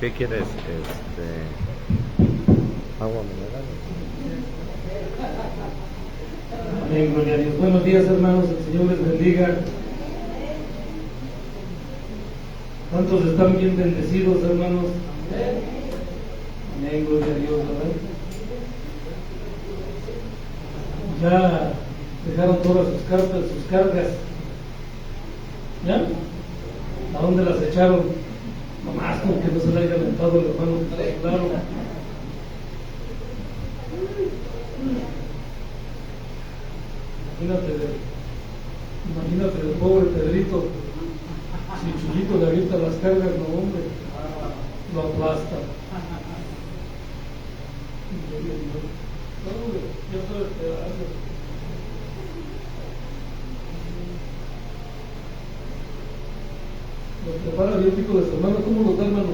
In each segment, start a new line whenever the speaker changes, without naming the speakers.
¿Qué quieres? Agua mineral.
Amén, gloria a Dios. Buenos días, hermanos, el Señor les bendiga. ¿Cuántos están bien bendecidos, hermanos? Amén, gloria a Dios, ¿verdad? Ya dejaron todas sus cartas, sus cargas. ¿Ya? ¿A dónde las echaron? Nomás con que no se le haya aventado el hermano que está claro. Imagínate el pobre Pedrito, si Chuyito le avienta las cargas, no hombre, lo aplasta. No, hombre, yo soy el pedazo. Los prepara bien rico de su hermano. ¿Cómo los da, hermano?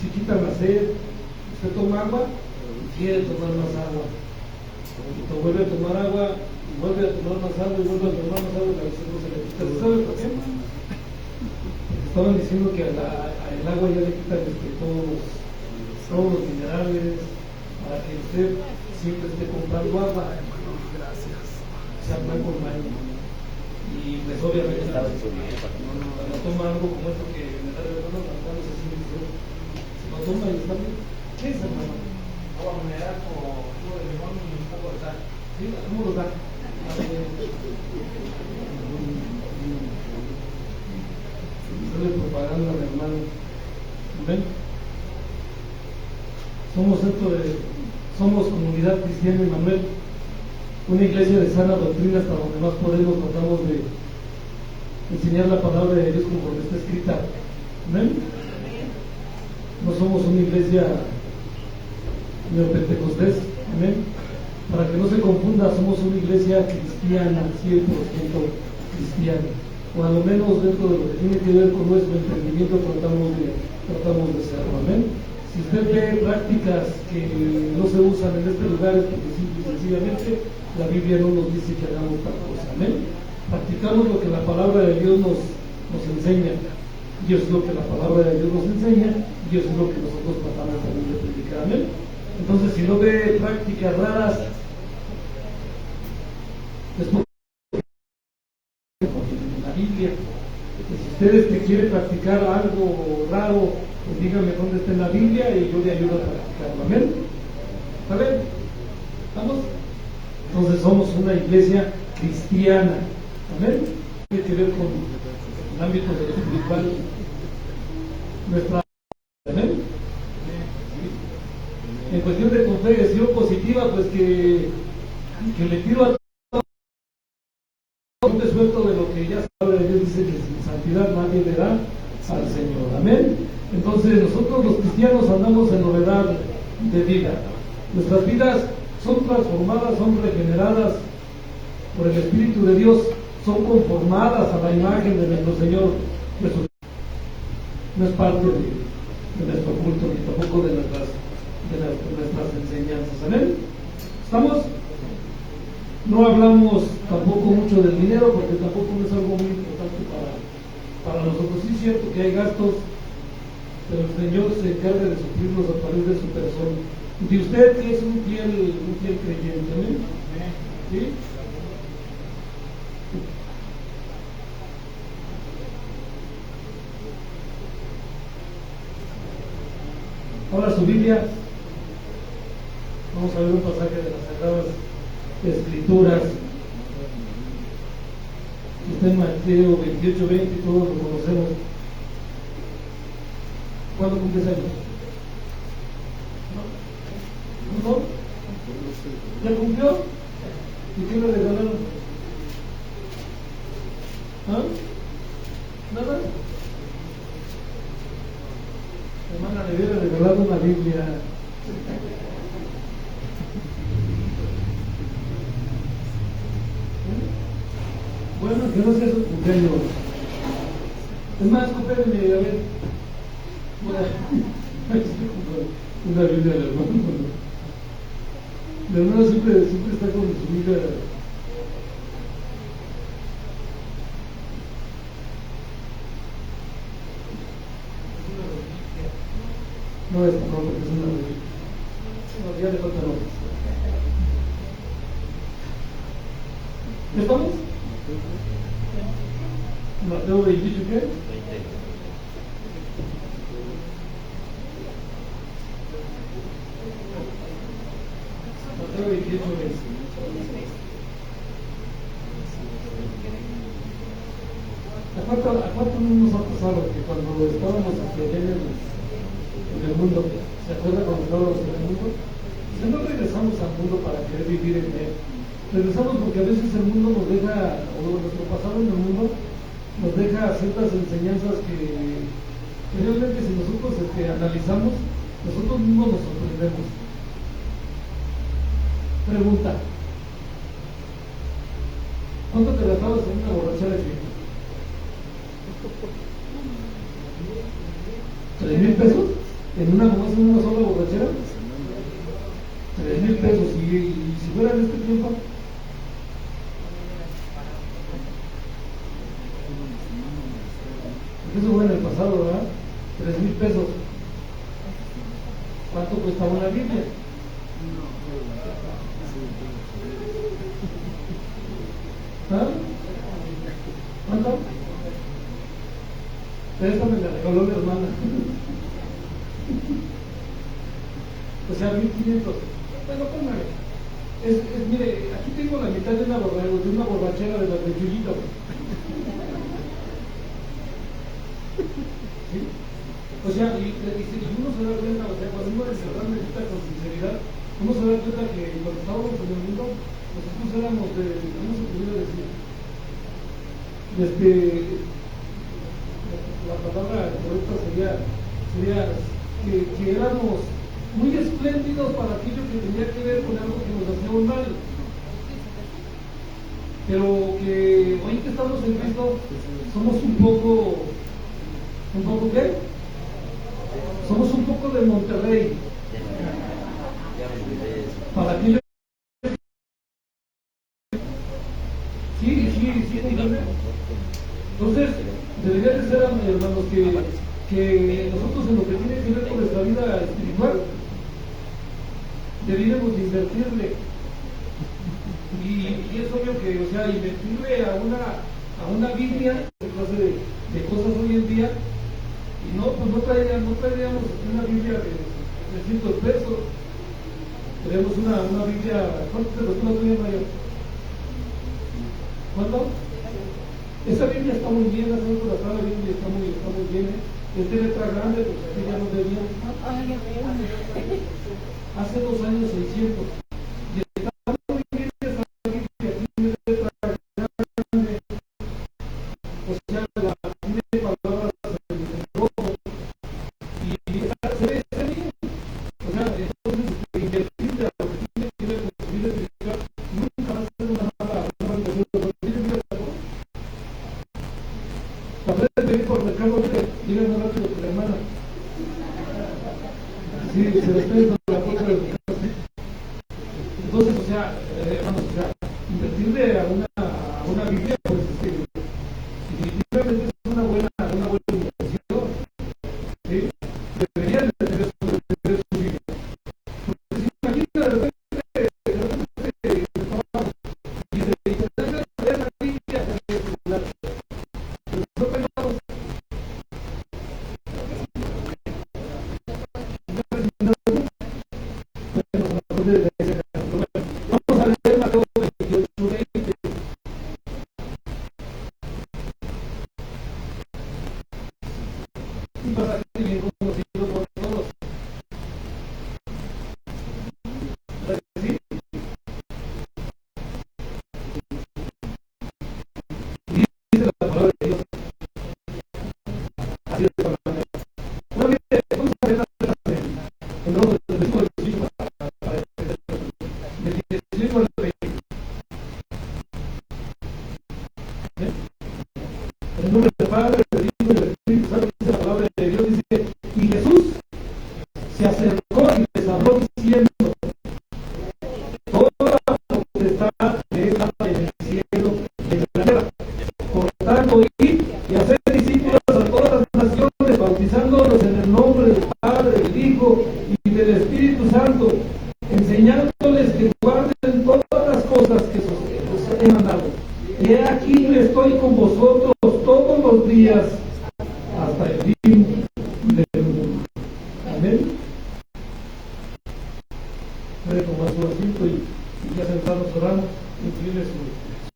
Si quitan la sed, usted toma agua, quiere tomar más agua. Y vuelve a tomar agua, y vuelve a tomar más agua, y vuelve a tomar más agua, y a veces no se le quita. ¿Sabe por qué? Estaban diciendo que al agua ya le quitan todos los minerales, para que usted siempre esté comprando agua. Sea blanco o malo. Y pues obviamente cuando toma algo como esto que me da de verdad, no sé si lo toma y está bien. ¿Qué es, hermano?
Agua mineral o jugo de limón y un poco de sal.
¿Sí? ¿Cómo lo da? Sale propaganda, mi hermano. ¿Ven? Somos comunidad cristiana, Emmanuel, una iglesia de sana doctrina, hasta donde más podemos tratamos de enseñar la palabra de Dios conforme está escrita. ¿Ven? No somos una iglesia neopentecostés, amén. Para que no se confunda, somos una iglesia cristiana, 100% cristiana, o a lo menos dentro de lo que tiene que ver con nuestro entendimiento tratamos de serlo, amén. Si usted ve prácticas que no se usan en este lugar es porque simple y sencillamente la Biblia no nos dice que hagamos tal cosa, amén. Practicamos lo que la palabra de Dios nos enseña, y eso es lo que la palabra de Dios nos enseña, y eso es lo que nosotros tratamos también de predicar, amén. Entonces, si no ve prácticas raras, es porque en la Biblia, si usted quiere practicar algo raro, pues dígame dónde está en la Biblia y yo le ayudo a practicarlo, amén. ¿Está bien? ¿Estamos? Entonces somos una iglesia cristiana, amén. Tiene que ver con el ámbito de lo espiritual, nuestra, amén. En cuestión de confesión positiva, pues que le pido a todos, me suelto de lo que ya sabe, Dios dice que sin santidad nadie verá al Señor, amén. Entonces nosotros los cristianos andamos en novedad de vida. Nuestras vidas son transformadas, son regeneradas por el Espíritu de Dios, son conformadas a la imagen de nuestro Señor Jesucristo. No es parte de nuestro culto ni tampoco de nuestras enseñanzas, amén. ¿Estamos? No hablamos tampoco mucho del dinero porque tampoco no es algo muy importante para nosotros. Sí es cierto que hay gastos, pero el Señor se encarga de suplirlos a través de su persona. De usted que es un fiel creyente, ¿amén? ¿Sí? Ahora su Biblia, vamos a ver un pasaje de las Sagradas Escrituras. Está en Mateo 28:20, todos lo conocemos. ¿Cuándo cumples años? ¿No? ¿Ya cumplió? ¿Y qué le regalaron? ¿Ah? ¿Nada? Hermana, le hubiera regalado una Biblia. Bueno, que no sea su cumpleaños. Es más, coopérenme, a ver. Una Biblia del hermano. El hermano siempre está con su Biblia. ¿Qué estamos? Mateo 28, ¿qué? Mateo 28, ¿A cuánto no nos ha pasado que cuando estábamos en el mundo, ¿se acuerda cuando estábamos en el mundo? Si no regresamos al mundo para querer vivir en él, regresamos porque a veces el mundo nos deja, o nuestro pasado en el mundo, nos deja ciertas enseñanzas que realmente si nosotros analizamos, nosotros mismos nos sorprendemos. Pregunta: ¿cuánto te gastabas en una borrachera de fiesta? ¿3,000 pesos? ¿En una sola borrachera? 3,000 pesos. Y si fuera en este tiempo, porque eso fue en el pasado, ¿verdad? 3,000 pesos. ¿Cuánto cuesta una Biblia? ¿Ah? ¿Cuánto? Esta me la regaló mi hermana. O sea, 1,500. Bueno, póngale. Mire, aquí tengo la mitad de una borrachera de las de Chuyito. ¿Sí? O sea, y si uno se da cuenta, o sea, cuando uno de verdad medita con sinceridad, uno se da cuenta que cuando estábamos en el mundo, nosotros éramos ¿cómo se pudiera decir? La palabra correcta sería que éramos muy espléndidos para aquello que tenía que ver con algo que nos hacía un mal. Pero que hoy que estamos en Cristo, somos un poco ¿qué? Somos un poco de Monterrey. Para aquello. Sí, dígame. Entonces, debería de ser, hermanos, que nosotros en lo que tiene que ver con nuestra vida espiritual, deberíamos de invertirle. Y es obvio que, o sea, invertirle a una Biblia, clase de cosas hoy en día, y no, pues no traeríamos una Biblia de 300 pesos. Tenemos una Biblia. ¿Cuánto te costó la tuya, Mario? ¿Cuánto? Esa Biblia está muy bien, la Biblia está muy bien. Es de letra grande, porque aquí ya no debía. Hace 2 años 600. Y está muy bien esa Biblia, aquí de letra grande. O sea, tiene palabras en rojo. Y se ve bien. O sea, entonces, invertirle a lo que tiene que ver con su vida espiritual nunca va a ser una mala inversión. Puedes venir por Mercado Libre, díganme rápido que la hermana. Sí, se despide de la puerta de tu casa. Entonces, o sea, invertirle a una Biblia, pues definitivamente es una buena inversión. ¿Sí? Deberían de tener su Biblia. Porque si imagina de repente y se debe de la Biblia, no pensamos. Vamos a leer Mateo 28:20. Un pasaje bien conocido por todos. ¿Sí? Dice la palabra de Dios. Así es la palabra de Dios. Bueno, mire, vamos a leer en Romanos del versículo 18 del 18 al 20. En el nombre del Padre, del Hijo y del Espíritu Santo, dice la palabra de Dios, dice: y Jesús se acercó y les habló diciendo: toda potestad me es dada en el cielo y en la tierra. Por tanto, id y hacer discípulos a todas las naciones, bautizándolos en el nombre del Padre, del Hijo y del Espíritu Santo, enseñándoles que guarden todas las cosas que os he mandado. he aquí estoy con vosotros todos los días hasta el fin del mundo. Amén. Puede tomar su asiento y ya sentados oramos, incline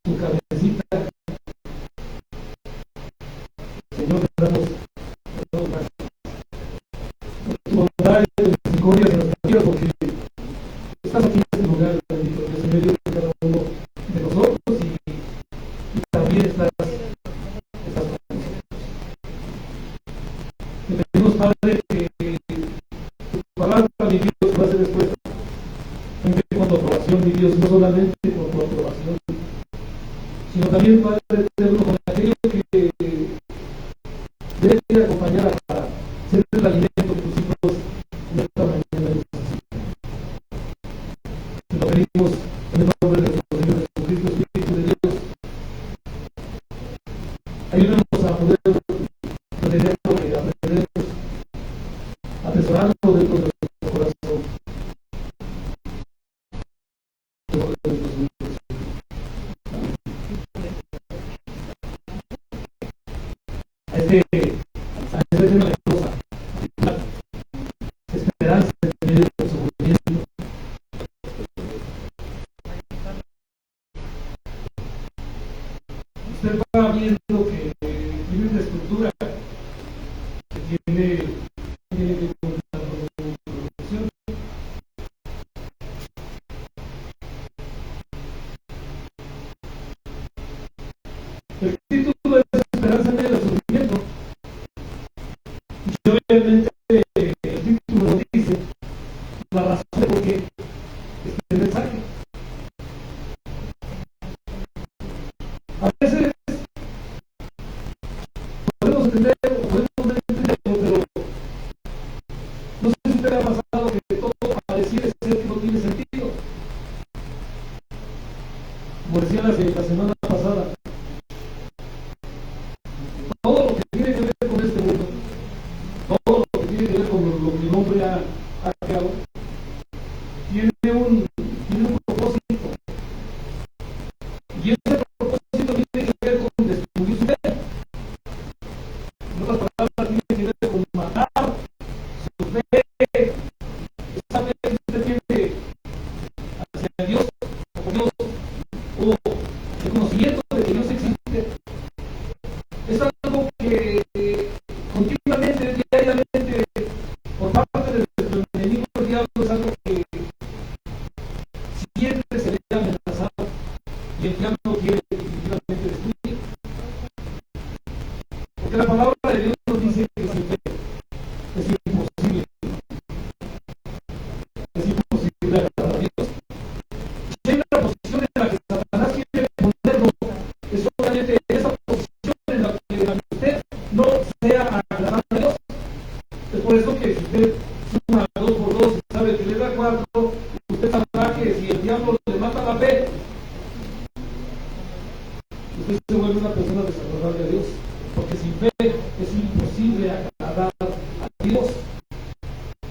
su cabecita. Señor, te damos gracias por tu bondad y tu misericordia de nuestra vida, porque estás aquí en este lugar, bendito Dios, en medio de cada uno de nosotros y también estás con nosotros. Te pedimos, Padre, que tu palabra, mi Dios, va a ser expuesta con tu aprobación, mi Dios, no solamente con tu aprobación, sino también, Padre eterno, con aquello que debe acompañar para ser el alimento que tus hijos en esta mañana necesitan. Te lo pedimos en el nombre de nuestro Señor Jesucristo, Espíritu de Dios. Ayúdanos a poder retenerlo y aprendernos, atesorarlo dentro de nuestro corazón. A este tema de cosa, esperanza en medio del sufrimiento. Usted va viendo que tiene una estructura que tiene que ver con la producción. El título es esperanza en medio del sufrimiento. Y obviamente el título nos dice la razón de por qué este mensaje. A veces podemos entender o podemos no entenderlo, pero no sé si usted ha pasado que todo pareciera ser que no tiene sentido. Como decía la semana pasada, todo lo que tiene que ver con este mundo, todo lo que tiene que ver con lo que el hombre ha creado, tiene un propósito. Y ese propósito tiene que ver con destruir su fe. En otras palabras, tiene que ver con matar su fe. Esa fe que usted tiene hacia Dios, o el conocimiento de que Dios existe, es algo que continuamente, diariamente, por parte de nuestro enemigo el diablo, es algo que siempre se ve amenazado y el diablo quiere definitivamente destruir. Porque la palabra de Dios nos dice que sin fe es imposible agradar a Dios. Si hay una posición en la que Satanás quiere ponernos, es solamente esa posición en la que usted no sea agradable a Dios. Es por eso que si usted suma 2 por 2 y sabe que le da 4, usted sabrá que si el diablo le mata la fe, usted se vuelve una persona desagradable a Dios, porque sin fe es imposible agradar a Dios.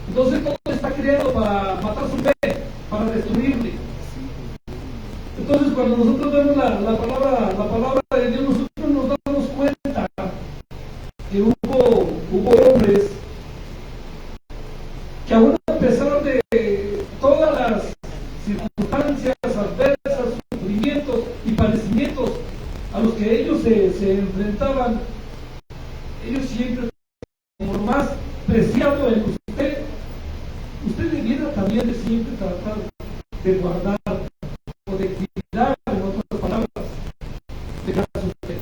Entonces todo está creado para matar su fe, para destruirle. Entonces cuando nosotros vemos la palabra de Dios, nosotros nos damos cuenta que hubo hombres que aún a pesar de todas las circunstancias adversas, sufrimientos y padecimientos a los que ellos se enfrentaban, ellos siempre, por más preciado en usted debiera también de siempre tratar de guardar o de cuidar, en otras palabras, de dar su fe.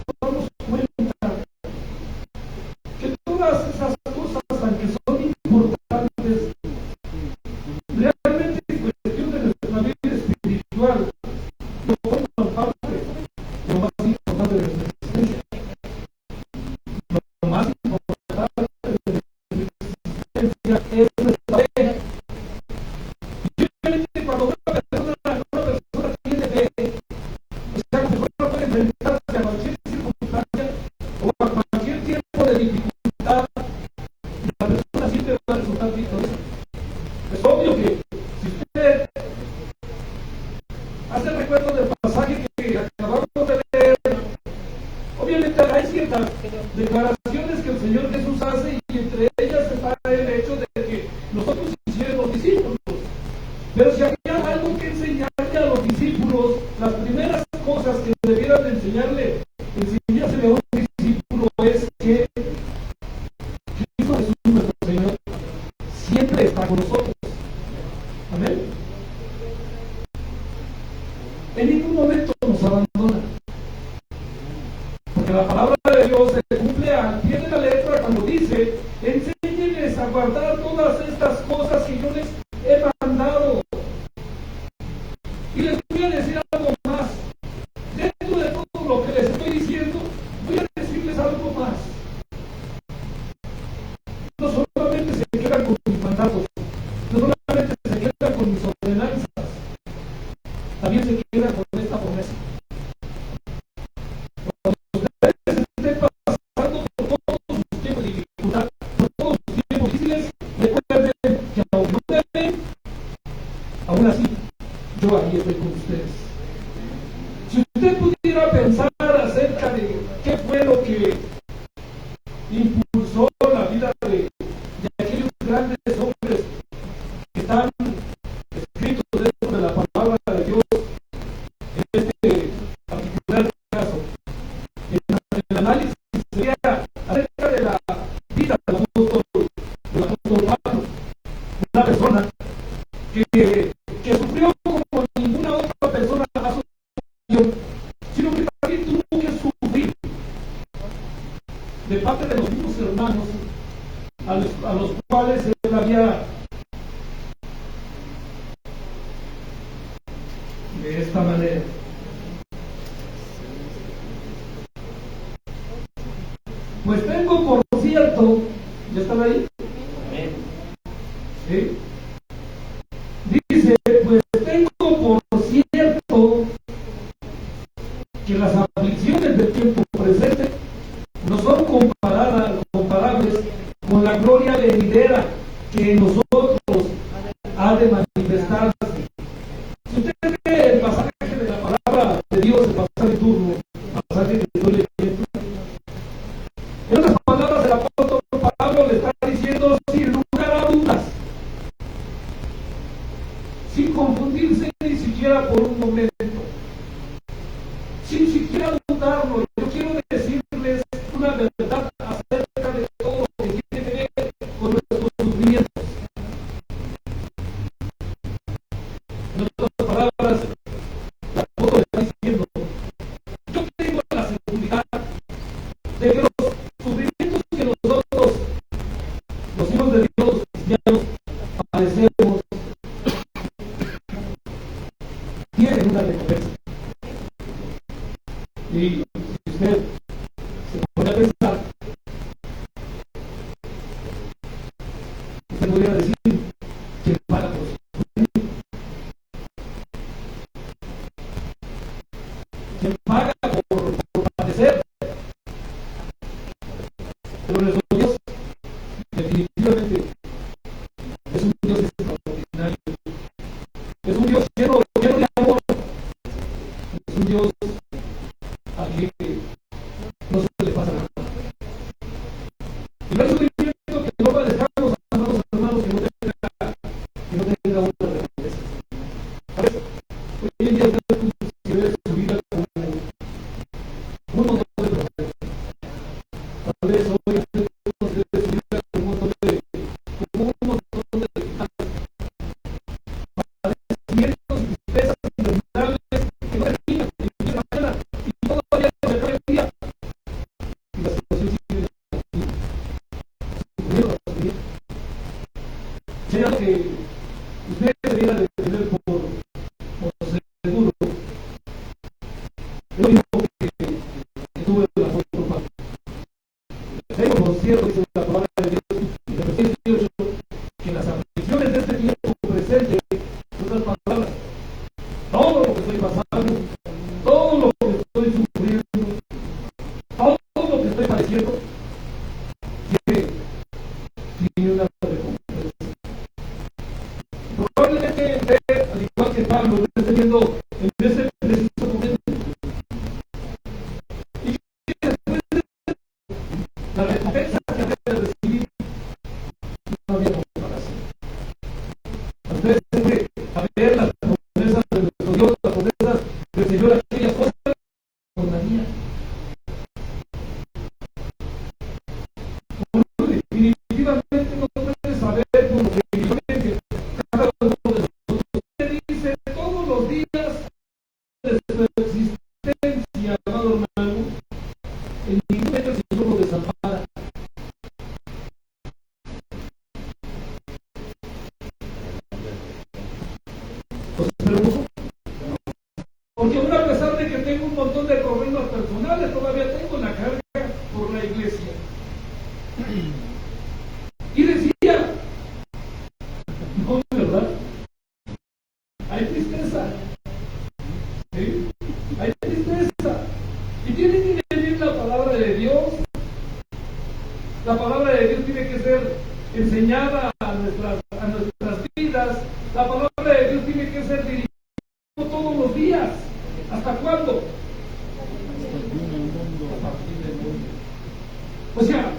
Nos damos cuenta que todas esas cosas, aunque son importantes, realmente en cuestión de nuestra vida espiritual, no forman parte de lo más importante de nuestra existencia. Lo más importante de nuestra existencia es nuestra fe. Y obviamente cuando una persona tiene fe, o sea, la persona puede enfrentarse a cualquier circunstancia o a cualquier tiempo de dificultad, la persona siempre va a resultar victoriosa. Es obvio que si usted hace recuerdo del pasaje que acabamos en ningún momento nos abandona. Porque la palabra de Dios se cumple al pie de la letra cuando dice: enséñenles a guardar todas estas cosas que yo les he mandado. Y les voy a decir algo más. Dentro de todo lo que les estoy diciendo, voy a decirles algo más. No solamente se quedan con mis mandatos, no solamente se quedan con mis ordenanzas, también se quedan con esta promesa. Cuando ustedes estén pasando por todos sus tiempos de dificultad, por todos sus tiempos difíciles, recuerden que aunque no me ven, aún así, yo ahí estoy con ustedes. Si usted pudiera pensar acerca de qué fue lo que impulsó la vida de aquellos grandes hombres que están escritos dentro de la palabra de Dios, en este particular caso, el análisis sería acerca de la vida del apóstol Pablo, una persona que sufrió como ninguna otra persona ha sufrido, sino que también tuvo que sufrir de parte de los mismos hermanos a los cuales él había de esta manera. Pues tengo por cierto, ¿ya están ahí? ¿Sí? Dice: pues tengo por cierto que las aflicciones del tiempo presente no son comparables con la gloria venidera que en nosotros ha de manifestarse. Si usted ve el pasaje de la palabra de Dios, el pasaje turno, el pasaje que estoy leyendo, en otras palabras, el apóstol Pablo le está diciendo sin lugar a dudas, sin confundirse ni siquiera por un momento, sin siquiera dudarlo. Yo quiero decirles una verdad acerca de todo lo que tiene que ver con nuestros sufrimientos. En otras palabras, la foto le está diciendo: yo tengo la seguridad de que los sufrimientos que nosotros, los hijos de Dios, los cristianos, padecemos, tienen una recompensa. Y si usted se pone a pensar, usted podría decir: ¿quién paga por sufrir? ¿Quién paga por padecer? Pero nuestro Dios definitivamente es un Dios extraordinario, es un Dios lleno de amor, es un Dios a quien no se le pasa nada. Y no es un sufrimiento que no padezcamos, amados hermanos, que no tenga una recompensa. ¿Sabes? Hoy en día usted considera su vida como un montón de problemas. Tal vez hoy usted considera su vida como un montón de padecimientos y tristezas interminables que no terminan, que empiezan mañana y todavía no se acaba el día. Y la situación sigue así. Sea lo que usted debería de tener por seguro, es lo mismo que tuvo el apóstol Pablo. Tengo por cierto, dice la palabra de Dios en el versículo 18, que las aflicciones de este tiempo presente, en otras palabras, todo lo que estoy pasando, todo lo que estoy sufriendo, todo lo que estoy padeciendo, tiene una recompensa. Probablemente usted, al igual que Pablo, esté teniendo en ese preciso momento, y que después de la recompensa que había de recibir, no había comparación. A ustedes siempre a ver las promesas de nuestro Dios, las promesas del Señor, aquellas cosas con la mía. Definitivamente no puede saber con lo que cada uno de nosotros. Usted dice todos los días tu existencia, amado hermano, en ningún momento el Señor lo desampara. ¿Os porque aún a pesar de que tengo un montón de problemas personales, todavía tengo la carga por la iglesia? Y decía, no, ¿verdad? Hay tristeza, ¿sí? Hay tristeza. Y tiene que venir la palabra de Dios. La palabra de Dios tiene que ser enseñada a nuestras vidas. La palabra de Dios tiene que ser dirigida todos los días. ¿Hasta cuándo? O sea,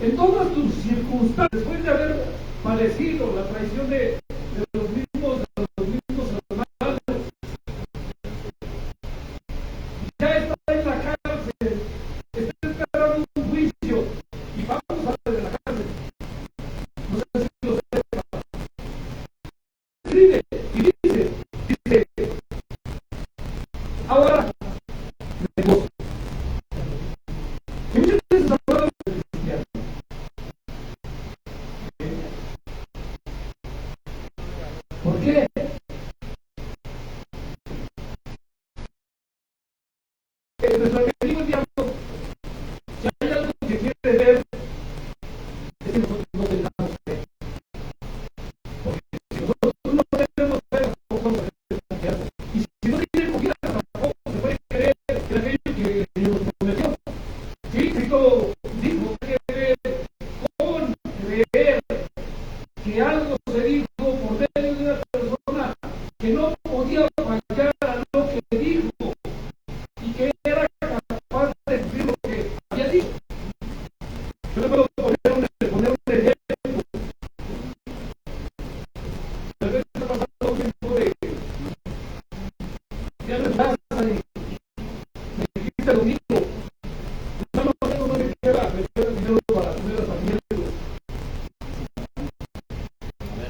en todas tus circunstancias, después de haber padecido la traición de los mismos hermanos, ya está en la cárcel, está esperando un juicio y vamos a salir de la cárcel. No sé si lo sepa. Escribe y dice, ahora me gozo. Y muchas veces hablamos de cristiano. ¿Por qué? Nuestro enemigo el diablo, si hay algo que quiere ver, es que nosotros no tengamos fe. Porque si nosotros no tenemos fe, tampoco vamos a tener confianza. Y si no tiene confianza, tampoco se puede creer en aquello que el Señor nos prometió. Sí, Cristo dijo que con creer que algo se dijo por medio de una persona que no podía fallar a lo que dijo y que era capaz de decir lo que había dicho. Yo le puedo poner un ejemplo. Tal vez está pasando un tiempo de ya no estás ahí. Me dijiste lo mismo. No me queda dinero para comer a las familias.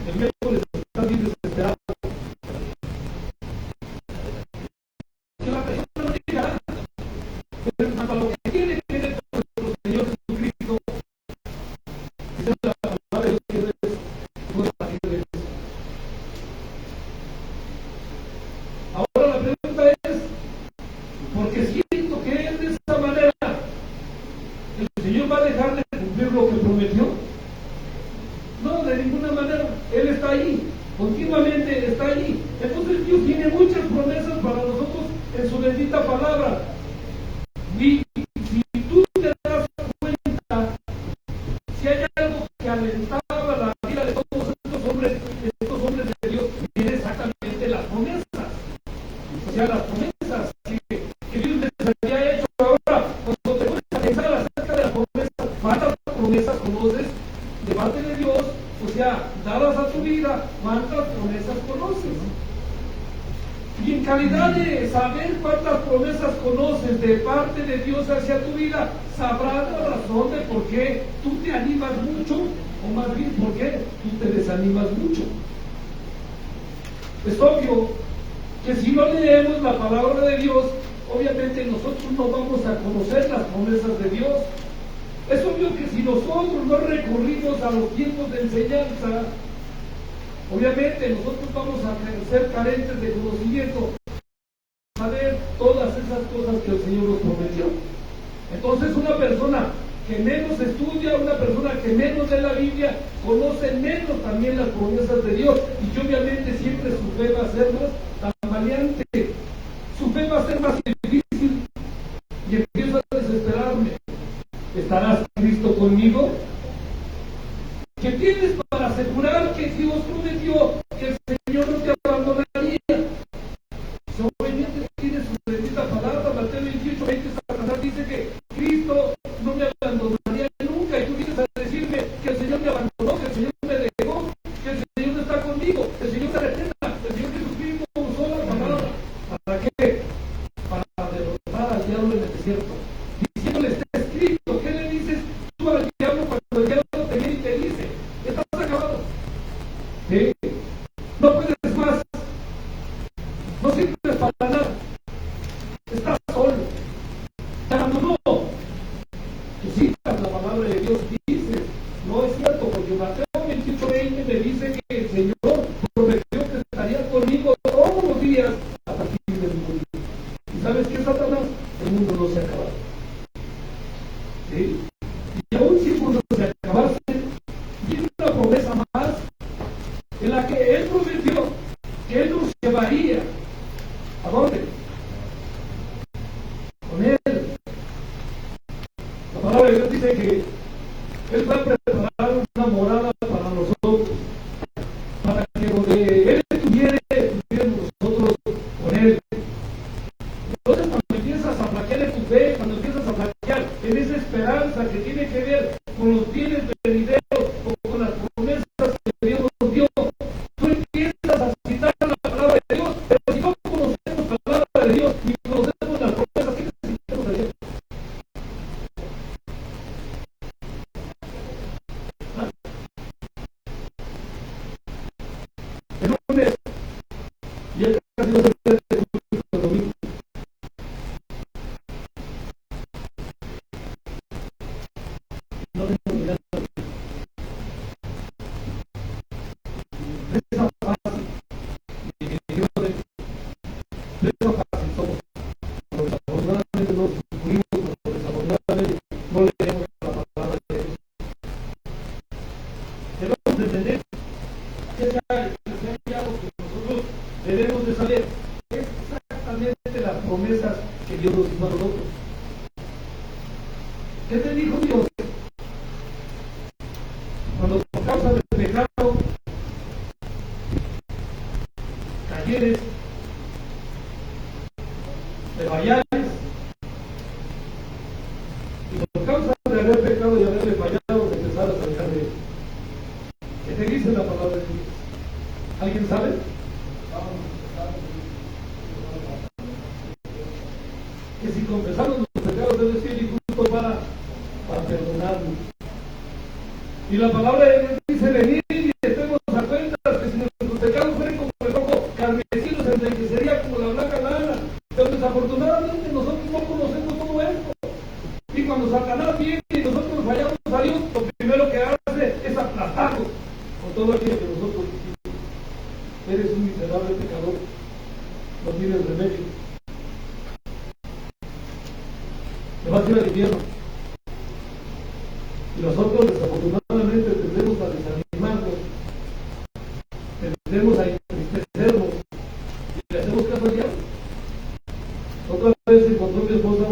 El miércoles estás bien desesperado. Que la persona no llegará. Pero hasta lo que tiene que ver con nuestro Señor Jesucristo, esa es la palabra de Dios que es nuestra vida. Ahora la pregunta es, ¿por qué siento que es de esta manera? ¿El Señor va a dejar de cumplir lo que prometió? No, de ninguna manera. Él está ahí, continuamente está ahí. Entonces Dios tiene muchas promesas para nosotros en su bendita palabra. Y si tú te das cuenta, si hay algo que alentaba la vida de todos estos hombres de Dios, es exactamente las promesas. O sea, las promesas que Dios les había hecho. Ahora, cuando te pones a pensar acerca de las promesas, ¿cuántas promesas conoces de parte de Dios? O sea, dadas a tu vida, ¿cuántas promesas conoces? Y en calidad de saber cuántas promesas conoces de parte de Dios hacia tu vida, sabrás la razón de por qué tú te animas mucho, o más bien por qué tú te desanimas mucho. Es obvio que si no leemos la palabra de Dios, obviamente nosotros no vamos a conocer las promesas de Dios. Es obvio que si nosotros no recurrimos a los tiempos de enseñanza, obviamente nosotros vamos a ser carentes de conocimiento, saber todas esas cosas que el Señor nos prometió. Entonces una persona que menos estudia, una persona que menos lee la Biblia, conoce menos también las promesas de Dios, y obviamente siempre su fe va a ser más tambaleante, su fe va a ser más difícil, y empiezo a desesperarme. ¿Estarás Cristo conmigo? ¿Qué tienes para asegurar que Dios prometió que el Señor no te abandonaría? Obviamente tiene su bendita palabra. Mateo 28:20, Satanás dice que Cristo no me abandonaría nunca, y tú vienes a decirme que el Señor me abandonó, que el Señor me dejó, que el Señor no está conmigo, que el Señor me reprenda, el Señor Jesucristo usó la palabra. ¿Para qué? Para derrotar al diablo en el desierto. Diciéndole, está escrito. ¿Qué le dices tú al diablo cuando el diablo te viene y te dice, estás acabado? ¿Sí? No puedes más, no sirves para nada. gloria. ¿A dónde? Con Él. La palabra de Dios dice que Él va a preparar una morada para nosotros, para que donde Él estuviéramos nosotros con Él. Entonces, cuando empiezas a flaquear en tu fe, cuando empiezas a flaquear en esa esperanza que tiene que ver con los bienes venideros o con las promesas que Dios nos dio, tú empiezas a citar la palabra de Dios, pero si no conocemos la palabra de Dios y conocemos las promesas, ¿qué necesitamos de Dios? El lunes, y el casi no se puede el domingo. No tengo ni idea. Esa fácil. Y yo de esa fácil somos. Pero desafortunadamente no sufrimos, pero desafortunadamente no leemos la palabra de Dios. Debemos de entender que hay algo que nosotros debemos de saber. Es exactamente las promesas que Dios nos hizo a nosotros. ¿Qué te dijo Dios? Cuando por causa del pecado cayeres, te fallares, y por causa de haber pecado y haberle fallado, te empezaras a alejar de Él. ¿Qué te dice la palabra de Dios? ¿Alguien sabe? Que si confesamos los pecados, Él es fiel y justo para perdonarnos. Y la palabra de Dios dice: venid y estemos a cuentas, que si nuestros pecados fueren como el rojo carmesí, los enriquecería como la blanca lana. Pero desafortunadamente nosotros no conocemos todo esto. Y cuando Satanás viene y nosotros fallamos a Dios, lo primero que hace es aplastarnos con todo aquello que nosotros hicimos. Eres un miserable pecador, no tienes remedio. Te vas a ir al infierno. Y nosotros desafortunadamente tendemos a desanimarnos, tendemos a entristecernos y le hacemos caso al diablo. Otra vez encontró mi esposa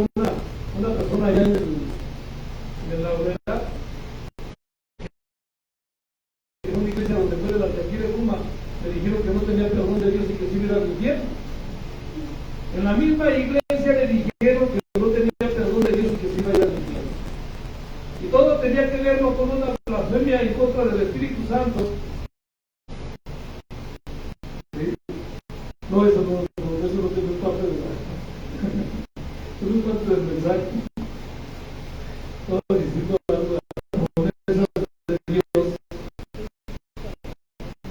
una persona allá en la Obrera, en una iglesia donde fue la de aquí de Puma, me dijeron que no tenía perdón de Dios y que sí iba al infierno. En la misma iglesia le dijeron que no tenía perdón de Dios y que sí iba a ir al infierno. Y todo tenía que ver no con una blasfemia en contra del Espíritu Santo. ¿Sí? No, eso no es parte de la... Eso es parte del mensaje. Todo diciendo algo de las promesas de Dios.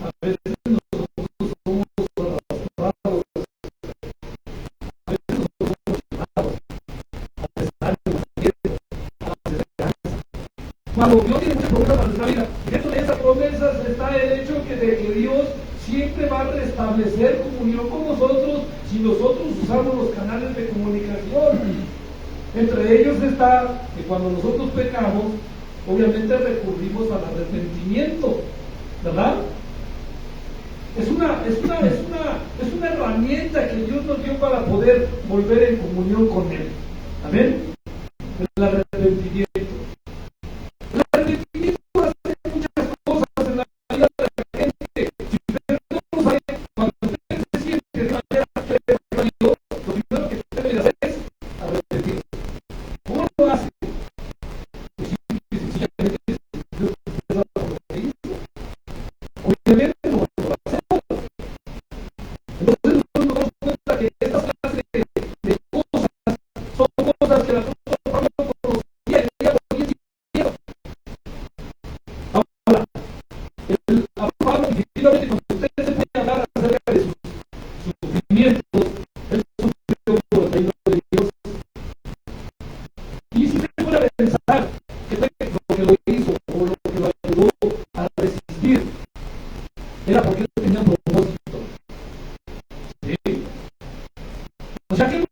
A veces nosotros somos arrastrados. A veces nosotros somos llamados a estar en la tierra, a la cuando Dios tiene muchas promesas para nuestra vida, y dentro de esas promesas está el hecho de que Dios siempre va a restablecer comunión con nosotros si nosotros usamos los canales de comunicación. Entre ellos está que cuando nosotros pecamos, obviamente recurrimos al arrepentimiento, ¿verdad? Es una herramienta que Dios nos dio para poder volver en comunión con Él. ¿Amén? El arrepentimiento. El arrepentimiento hace muchas cosas en la vida de la gente. Si usted no sabe, cuando usted se siente de manera que Dios, lo primero que usted debe hacer es arrepentirse. ¿Cómo lo hace? Pues sencillamente Dios empieza a arrepentirse. Obviamente no lo hacemos. Entonces nos damos cuenta que estas clases de cosas son cosas que la Pablo conocía y ella ponía en miedo. Ahora, a Pablo definitivamente cuando usted se puede hablar acerca de sus sufrimientos, él sufrió por el reino de Dios. Y si usted puede pensar que lo que lo hizo o lo que lo ayudó a resistir era porque él tenía un propósito. ¿Sí? O sea que